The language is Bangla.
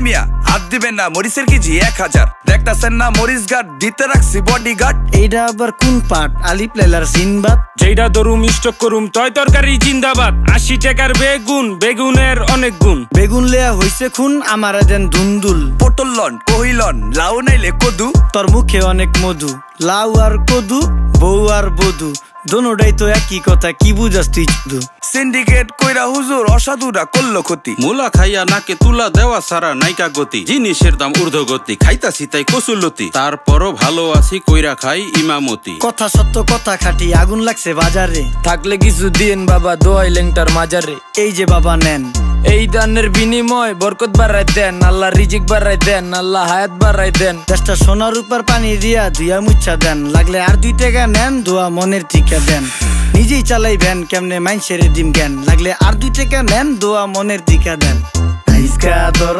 মিয়া হাত দিবেন না মরিচের কেজি 1000 দেখতাছেন না মরিচ গার্ড দিতে রাখছি বডিগার্ড এইটা আবার কোন পাট আলিপ লাইলার সিনবাদ যেইটা দরুম স্টক করুম তয় তরকারি জিন্দাবাদ 80 টাকার বেগুন বেগুনের অনেক গুণ বেগুন লেয়া হইছে খুন আমারে দেন দুন্দুল পটল লন কহিলন লাউ নাইলে কদু তোর মুখে অনেক মধু লাউ আর কদু বউ আর বধু দোনোটাই তো একই কথা কি বুঝাস তুই শুধু সিন্ডিকেট কইরা হুজুর অসাধুরা করলো ক্ষতি মুলা খাইয়া নাকে তুলা দেওয়া সারা নাইকা গতি জিনিসের দাম ঊর্ধ্বগতি খাইতাছি তাই কসুলতি তারপরও ভালো আছি কইরা খাই ইমামতি কথা সত্য কথা খাটি আগুন লাগছে বাজারে থাকলে কিছু দিন বাবা দোয়াই লেংটার মাজারে এই যে বাবা নেন এই দানের বিনিময় বরকত বাড়াই দেন আল্লাহ রিজিক বাড়াই দেন আল্লাহ হায়াত বাড়াই দেন দেশটা সোনার উপর পানি দিয়া ধুয়া মুচ্ছা দেন লাগলে আর 2 টাকা নেন দোয়া মনের টিকা দেন নিজেই চালাই ভ্যান কেমনে মাইনসের ডিম জ্ঞান লাগলে আর 2 টাকা নেন দোয়া মনের টিকা দেন আইসকা তোর